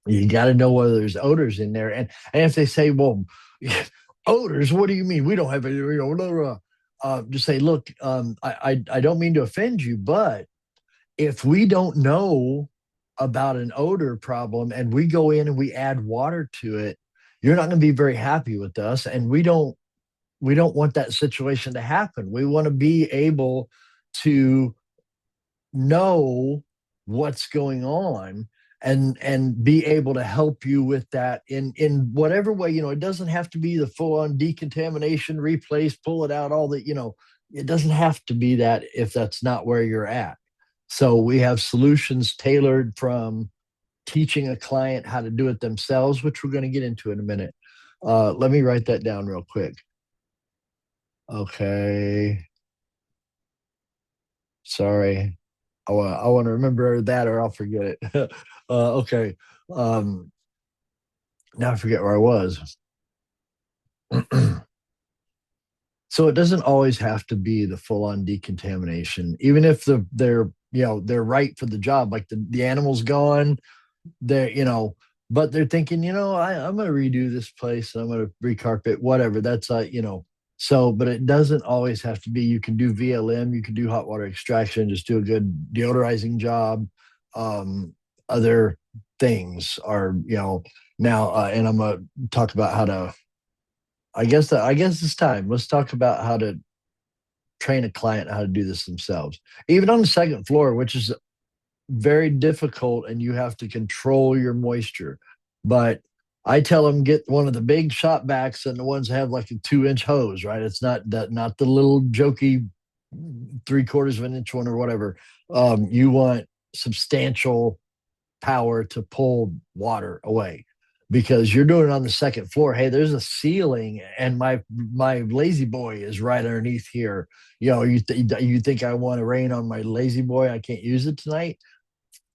You got to know whether there's odors in there. And if they say, well, odors, what do you mean? We don't have any, blah, blah. Just say, look, I don't mean to offend you, but if we don't know about an odor problem and we go in and we add water to it, you're not going to be very happy with us. And we don't want that situation to happen. We want to be able to know what's going on and be able to help you with that in whatever way. It doesn't have to be the full on decontamination, replace, pull it out, all that. It doesn't have to be that if that's not where you're at. So we have solutions tailored from teaching a client how to do it themselves, which we're going to get into in a minute. Let me write that down real quick. Okay. Sorry. I want to remember that or I'll forget it. Okay. Um, Now I forget where I was. So it doesn't always have to be the full on decontamination, even if they're right for the job. Like the animal's gone, but they're thinking, I'm going to redo this place. I'm going to recarpet, whatever. That's, so, but it doesn't always have to be. You can do VLM, you can do hot water extraction, just do a good deodorizing job. Other things are, now, and I'm going to talk about how to, I guess it's time. Let's talk about how to train a client how to do this themselves, even on the second floor, which is very difficult and you have to control your moisture. But I tell them get one of the big shop backs and the ones that have like a 2-inch hose, right? It's not the little jokey 3/4 of an inch one or whatever. You want substantial power to pull water away because you're doing it on the second floor. Hey, there's a ceiling and my lazy boy is right underneath here. You think I want to rain on my lazy boy? I can't use it tonight.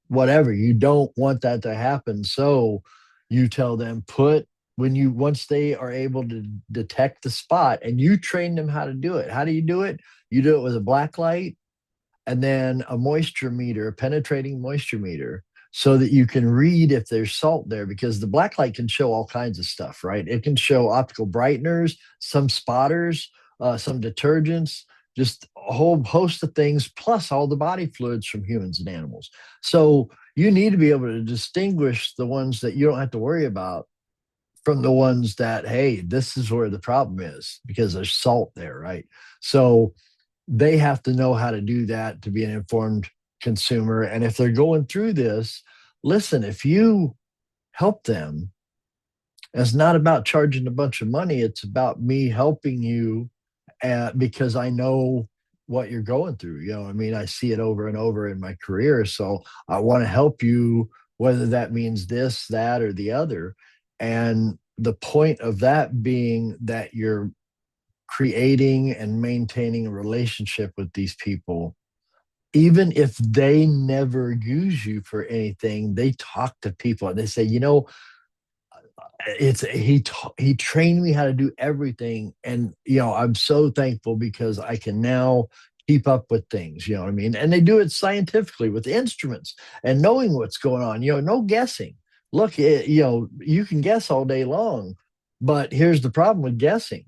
Whatever. You don't want that to happen. So you tell them once they are able to detect the spot and you train them how to do it. How do you do it? You do it with a black light and then a moisture meter, a penetrating moisture meter, so that you can read if there's salt there, because the black light can show all kinds of stuff, right? It can show optical brighteners, some spotters, some detergents, just a whole host of things, plus all the body fluids from humans and animals. So you need to be able to distinguish the ones that you don't have to worry about from the ones that, hey, this is where the problem is because there's salt there, right? So they have to know how to do that to be an informed consumer. And if they're going through this, listen, if you help them, it's not about charging a bunch of money. It's about me helping you because I know what you're going through. I mean, I see it over and over in my career. So I want to help you, whether that means this, that, or the other. And the point of that being that you're creating and maintaining a relationship with these people. Even if they never use you for anything, they talk to people and they say, he trained me how to do everything, and I'm so thankful because I can now keep up with things. You know what I mean? And they do it scientifically with instruments and knowing what's going on. No guessing. Look, you can guess all day long, but here's the problem with guessing: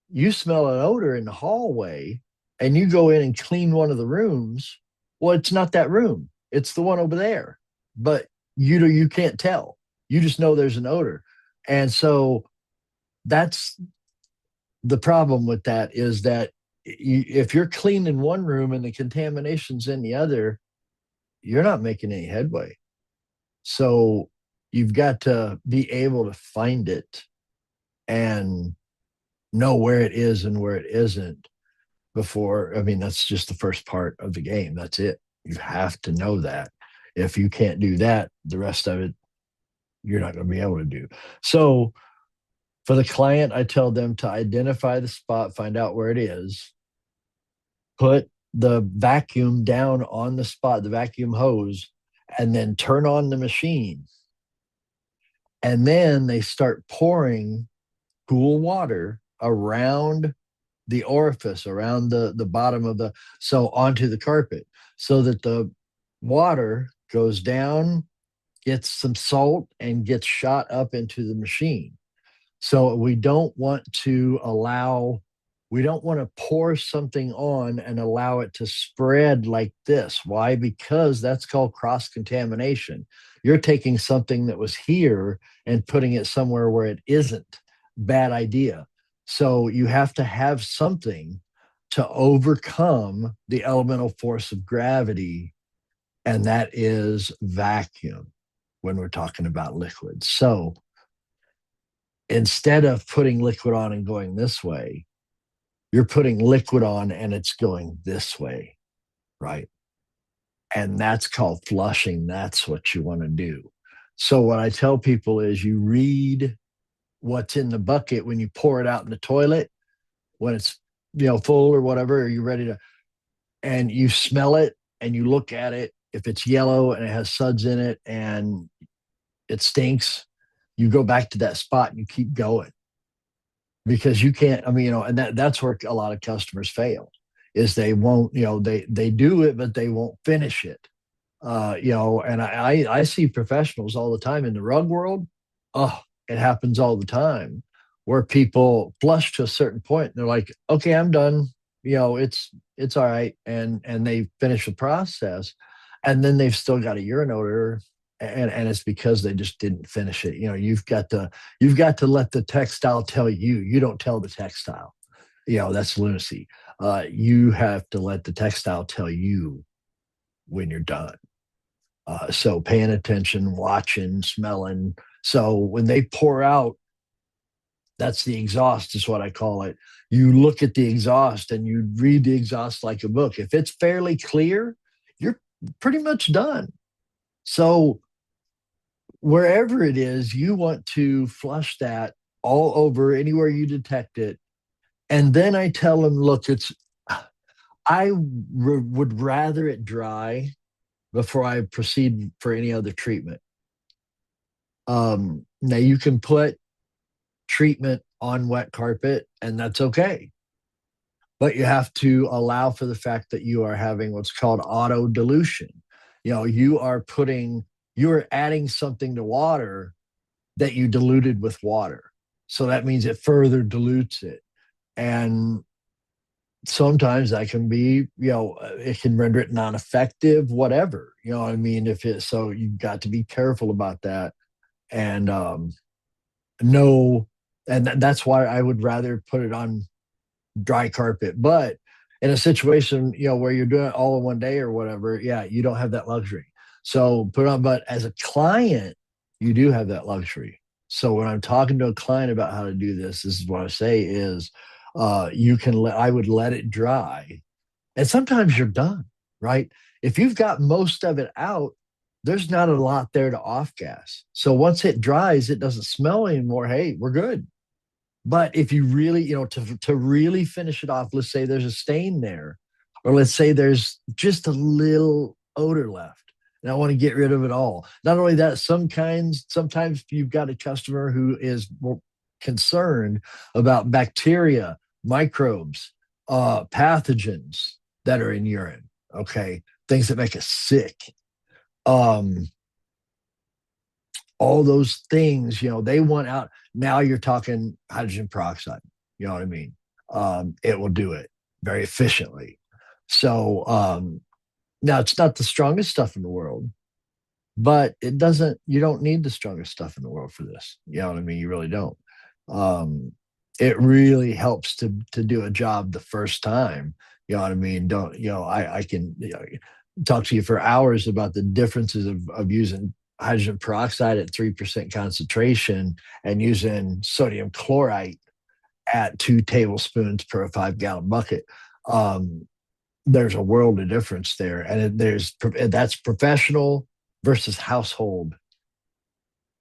you smell an odor in the hallway and you go in and clean one of the rooms. Well, it's not that room, it's the one over there, but you can't tell. You just know there's an odor. And so that's the problem with that, is that if you're clean in one room and the contamination's in the other, you're not making any headway. So you've got to be able to find it and know where it is and where it isn't before. I mean, that's just the first part of the game. That's it. You have to know that. If you can't do that, the rest of it, you're not going to be able to do. So for the client, I tell them to identify the spot, find out where it is, put the vacuum down on the spot, the vacuum hose, and then turn on the machine. And then they start pouring cool water around the orifice, around the bottom of the, so onto the carpet, so that the water goes down, gets some salt, and gets shot up into the machine. So we don't want to pour something on and allow it to spread like this. Why? Because that's called cross contamination. You're taking something that was here and putting it somewhere where it isn't. Bad idea. So you have to have something to overcome the elemental force of gravity, and that is vacuum when we're talking about liquids. So instead of putting liquid on and going this way, you're putting liquid on and it's going this way, right? And that's called flushing. That's what you want to do. So what I tell people is, you read what's in the bucket when you pour it out in the toilet, when it's, full or whatever, or you're ready to, and you smell it and you look at it. If it's yellow and it has suds in it and it stinks, you go back to that spot and you keep going, because you can't. I mean, and that's where a lot of customers fail, is they won't. They do it, but they won't finish it. And I see professionals all the time in the rug world. Oh, it happens all the time, where people flush to a certain point and they're like, okay, I'm done. It's all right, and they finish the process, and then they've still got a urine odor, and it's because they just didn't finish it. You've got to let the textile tell you. You don't tell the textile. That's lunacy. You have to let the textile tell you when you're done. So paying attention, watching, smelling. So when they pour out, that's the exhaust, is what I call it. You look at the exhaust and you read the exhaust like a book. If it's fairly clear, you're pretty much done. So wherever it is, you want to flush that all over, anywhere you detect it. And then I tell them, look, would rather it dry before I proceed for any other treatment. Now you can put treatment on wet carpet, and that's okay. But you have to allow for the fact that you are having what's called auto dilution. You are adding something to water that you diluted with water. So that means it further dilutes it. And sometimes that can be, it can render it non-effective, whatever. You know what I mean? So you've got to be careful about that. And know, and that's why I would rather put it on dry carpet. But in a situation, where you're doing it all in one day or whatever, yeah, you don't have that luxury. So put it on. But as a client, you do have that luxury. So when I'm talking to a client about how to do this is what I say is, I would let it dry. And sometimes you're done, right? If you've got most of it out, there's not a lot there to off gas. So once it dries, it doesn't smell anymore. Hey, we're good. But if you really, to really finish it off, let's say there's a stain there, or let's say there's just a little odor left, and I want to get rid of it all. Not only that, sometimes you've got a customer who is more concerned about bacteria, microbes, pathogens that are in urine. Okay, things that make us sick. Um, all those things, they want out. Now you're talking hydrogen peroxide. You know what I mean? It will do it very efficiently. So now it's not the strongest stuff in the world, but it doesn't, you don't need the strongest stuff in the world for this. You know what I mean? You really don't. Um, it really helps to do a job the first time. You know what I mean? Don't, I can, talk to you for hours about the differences of using hydrogen peroxide at 3% concentration and using sodium chloride at 2 tablespoons per 5 gallon bucket. Um, there's a world of difference there, and that's professional versus household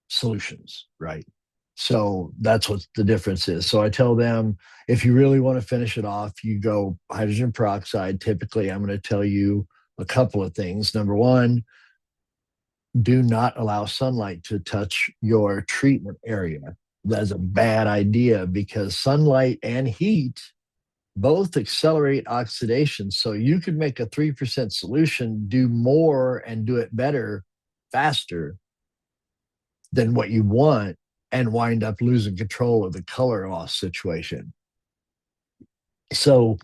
solutions, right? So that's what the difference is. So I tell them, if you really want to finish it off, you go hydrogen peroxide. Typically, I'm going to tell you a couple of things. Number one, do not allow sunlight to touch your treatment area. That's a bad idea because sunlight and heat both accelerate oxidation. So you could make a 3% solution do more and do it better faster than what you want and wind up losing control of the color loss situation. So,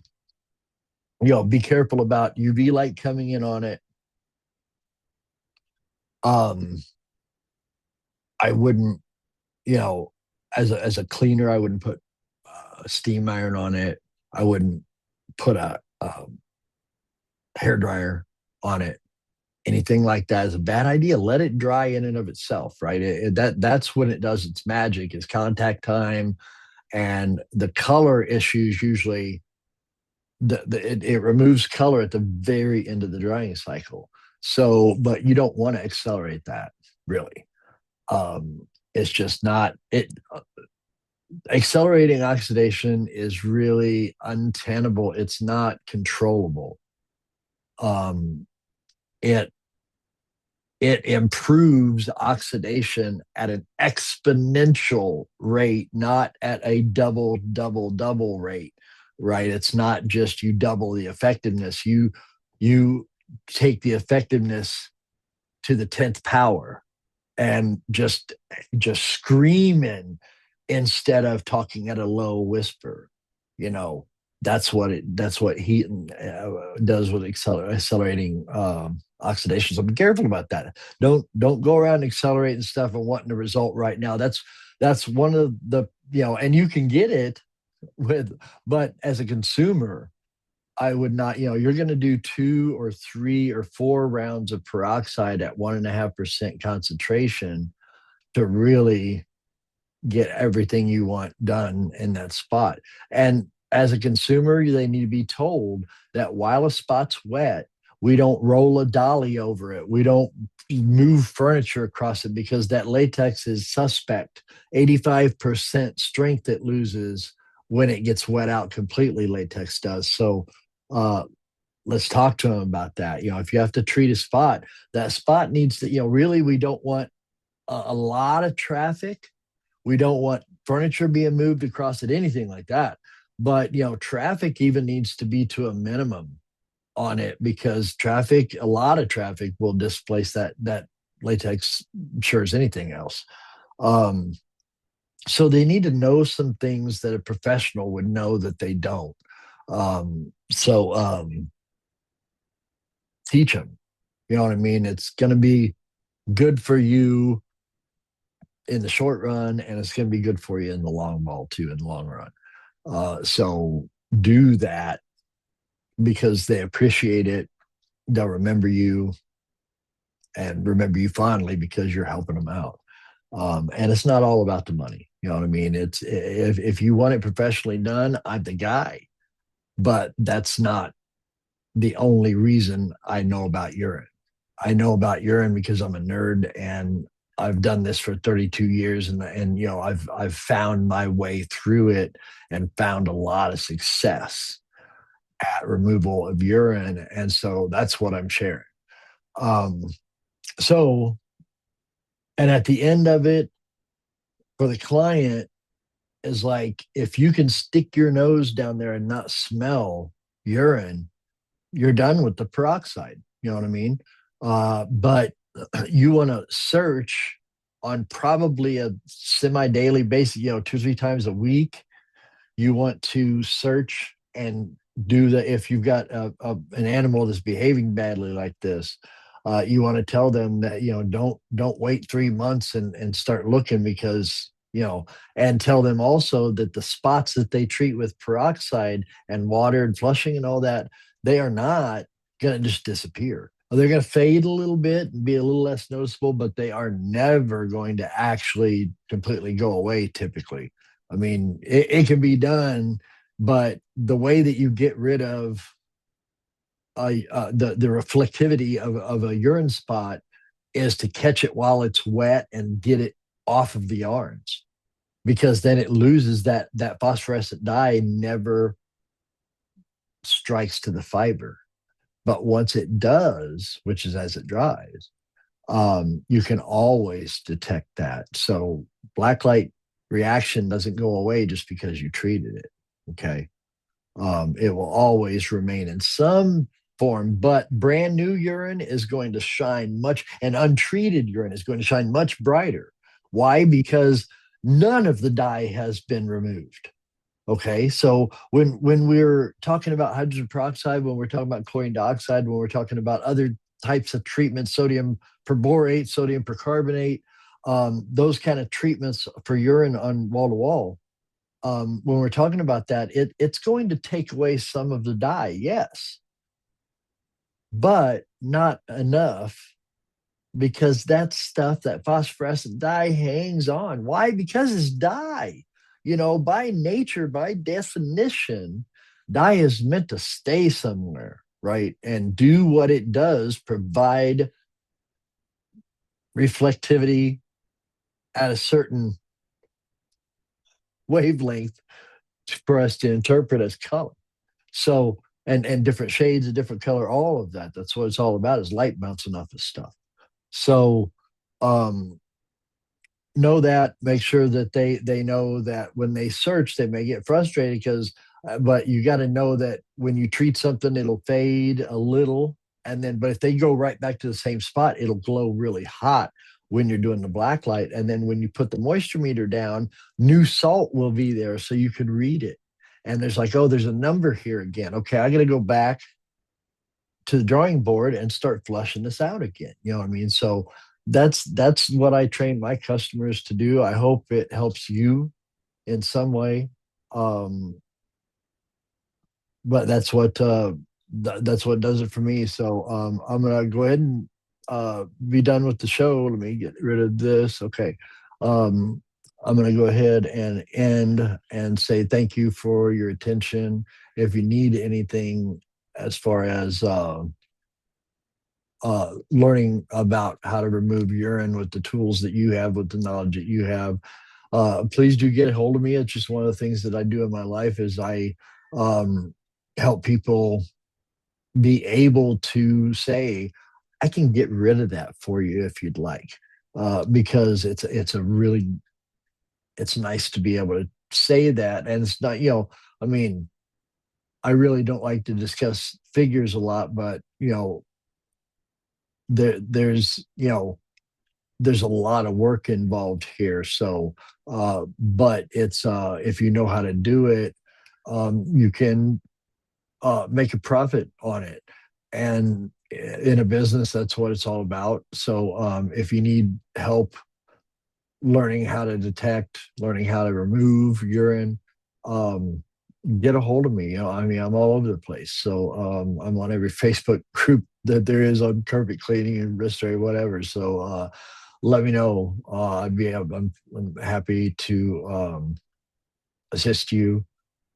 be careful about UV light coming in on it. Um, I wouldn't, you know, as a cleaner, I wouldn't put a steam iron on it. I wouldn't put a hair dryer on it. Anything like that is a bad idea. Let it dry in and of itself, right? That's when it does its magic. Is contact time, and the color issues usually it removes color at the very end of the drying cycle. So, but you don't want to accelerate that really. It's just not it. Accelerating oxidation is really untenable. It's not controllable. Um, it it improves oxidation at an exponential rate, not at a double rate, right? It's not just you double the effectiveness. You take the effectiveness to the 10th power and just screaming instead of talking at a low whisper. You know, that's what heat does with accelerating oxidation. So be careful about that. Don't go around accelerating stuff and wanting the result right now. That's one of the, and you can get it with, but as a consumer, I would not, you're going to do 2 or 3 or 4 rounds of peroxide at 1.5% concentration to really get everything you want done in that spot. And as a consumer, they need to be told that while a spot's wet, we don't roll a dolly over it. We don't move furniture across it because that latex is suspect. 85% strength it loses when it gets wet out completely, latex does. So uh, let's talk to them about that. If you have to treat a spot, that spot needs to, really, we don't want a lot of traffic. We don't want furniture being moved across it, anything like that. But, traffic even needs to be to a minimum on it because a lot of traffic will displace that latex, sure as anything else. Um, so they need to know some things that a professional would know that they don't. So teach them. You know what I mean? It's going to be good for you in the short run, and it's going to be good for you in the long ball too, in the long run. So do that because they appreciate it. They'll remember you and remember you fondly because you're helping them out. And it's not all about the money. You know what I mean? It's if you want it professionally done, I'm the guy. But that's not the only reason I know about urine. I know about urine because I'm a nerd and I've done this for 32 years and I've found my way through it and found a lot of success at removal of urine. And so that's what I'm sharing. Um, so, and at the end of it, for the client, is like if you can stick your nose down there and not smell urine, you're done with the peroxide. You know what I mean? But you want to search on probably a semi-daily basis, 2 or 3 times a week. You want to search and do if you've got an animal that's behaving badly like this, You want to tell them that, don't wait 3 months and start looking, because, and tell them also that the spots that they treat with peroxide and water and flushing and all that, they are not going to just disappear. They're going to fade a little bit and be a little less noticeable, but they are never going to actually completely go away typically. I mean, it can be done, but the way that you get rid of the reflectivity of a urine spot is to catch it while it's wet and get it off of the yarns, because then it loses that phosphorescent dye never strikes to the fiber. But once it does, which is as it dries, you can always detect that. So blacklight reaction doesn't go away just because you treated it. Okay. It will always remain in some form, but brand new urine is going to shine much, and untreated urine is going to shine much brighter. Why? Because none of the dye has been removed. Okay, so when we're talking about hydrogen peroxide, when we're talking about chlorine dioxide, when we're talking about other types of treatments, sodium perborate, sodium percarbonate, those kind of treatments for urine on wall to wall, when we're talking about that, it's going to take away some of the dye, yes, but not enough, because that stuff, that phosphorescent dye, hangs on. Why? Because it's dye. By nature, by definition, dye is meant to stay somewhere, right? And do what it does, provide reflectivity at a certain wavelength for us to interpret as color. So, and different shades of different color, all of that. That's what it's all about, is light bouncing off of stuff. So, um, know that, make sure that they know that when they search, they may get frustrated, because but you got to know that when you treat something, it'll fade a little, and then, but if they go right back to the same spot, it'll glow really hot when you're doing the black light. And then when you put the moisture meter down, new salt will be there, so you can read it. And there's like, oh, there's a number here again. Okay, I got to go back to the drawing board and start flushing this out again. You know what I mean? So that's what I train my customers to do. I hope it helps you in some way. Um, but that's what does it for me. So I'm gonna go ahead and be done with the show. Let me get rid of this. Okay. Um, I'm gonna go ahead and end and say thank you for your attention. If you need anything as far as learning about how to remove urine with the tools that you have, with the knowledge that you have, please do get a hold of me. It's just one of the things that I do in my life, is I um, help people be able to say, I can get rid of that for you if you'd like, because it's nice to be able to say that. And it's not, I mean, I really don't like to discuss figures a lot, but there's a lot of work involved here. So, but it's if you know how to do it, you can make a profit on it. And in a business, that's what it's all about. So, if you need help learning how to detect, learning how to remove urine, um, get a hold of me. I mean, I'm all over the place. So I'm on every Facebook group that there is on carpet cleaning and restoration, whatever. So let me know. I'm happy to assist you.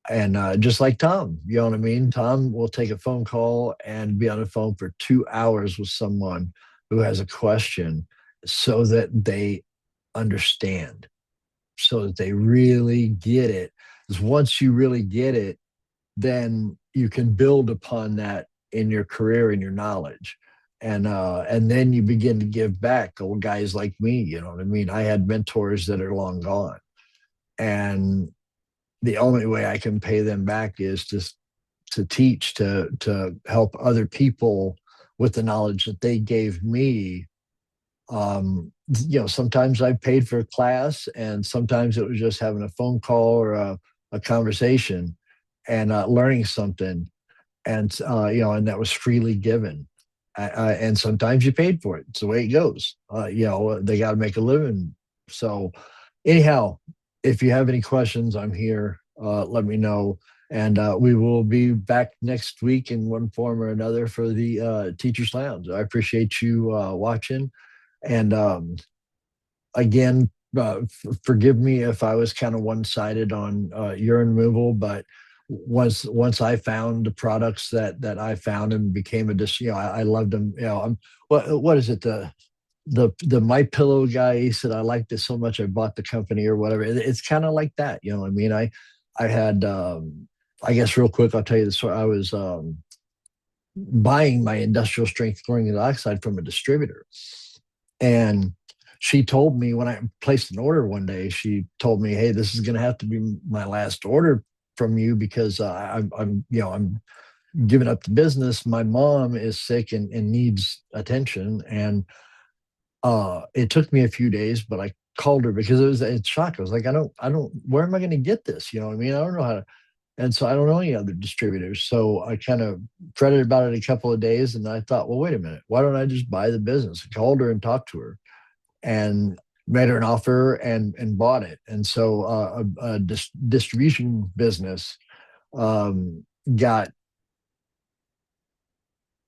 And just like Tom, you know what I mean? Tom will take a phone call and be on the phone for 2 hours with someone who has a question, so that they understand, so that they really get it. Because once you really get it, then you can build upon that in your career and your knowledge. And then you begin to give back. Old guys like me, you know what I mean? I had mentors that are long gone. And the only way I can pay them back is just to teach, to help other people with the knowledge that they gave me. Sometimes I paid for a class, and sometimes it was just having a phone call or a conversation and learning something. And, and that was freely given. And sometimes you paid for it. It's the way it goes. They got to make a living. So, anyhow, if you have any questions, I'm here. Let me know. And we will be back next week in one form or another for the Teachers Lounge. I appreciate you watching. And again, forgive me if I was kind of one sided on urine removal, but once I found the products that I found and became a I loved them. What is it, the My Pillow guy, he said I liked it so much I bought the company or whatever. It's kind of like that, you know what I mean. I had I guess real quick I'll tell you the story. I was buying my industrial strength chlorine dioxide from a distributor, and she told me when I placed an order one day, she told me, "Hey, this is going to have to be my last order from you because I'm giving up the business. My mom is sick and needs attention." And it took me a few days, but I called her because it's shock. I was like, I don't, where am I going to get this? You know what I mean? I don't know how to, and so I don't know any other distributors. So I kind of fretted about it a couple of days, and I thought, well, wait a minute, why don't I just buy the business? I called her and talked to her, and made her an offer and bought it. And so a distribution business got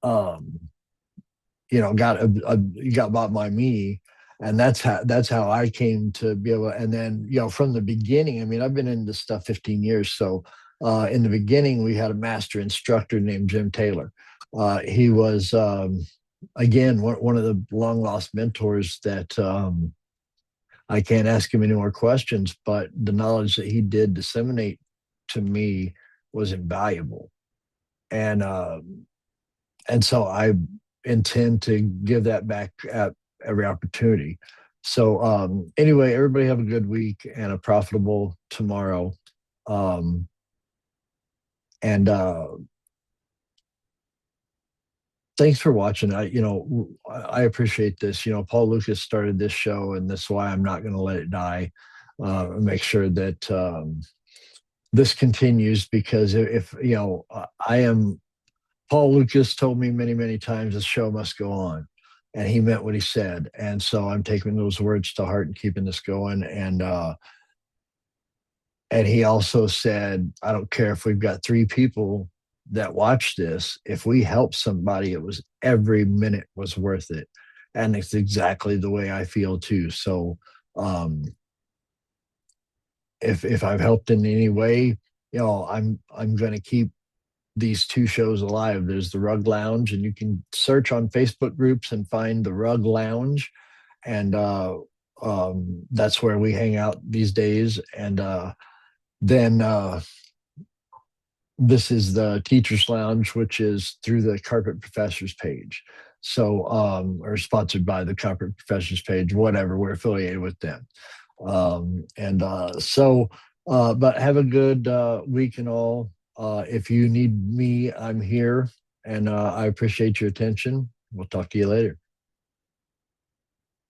um, got bought by me, and that's how I came to be able. And then from the beginning, I mean, I've been in this stuff 15 years, so in the beginning we had a master instructor named Jim Taylor. He was again one of the long lost mentors that I can't ask him any more questions, but the knowledge that he did disseminate to me was invaluable. And so I intend to give that back at every opportunity. So anyway, everybody have a good week and a profitable tomorrow. Um, and thanks for watching. I appreciate this. Paul Lucas started this show, and that's why I'm not going to let it die. Make sure that this continues, because if I am Paul Lucas told me many, many times the show must go on. And he meant what he said. And so I'm taking those words to heart and keeping this going. And he also said, I don't care if we've got 3 people that watch this. If we help somebody, it was every minute was worth it. And it's exactly the way I feel too. So um, if I've helped in any way, I'm going to keep these 2 shows alive. There's the Rug Lounge, and you can search on Facebook groups and find the Rug Lounge, and that's where we hang out these days. And then this is the Teachers Lounge, which is through the Carpet Professors page. So, or sponsored by the Carpet Professors page, whatever. We're affiliated with them. And but have a good week and all. If you need me, I'm here, and I appreciate your attention. We'll talk to you later.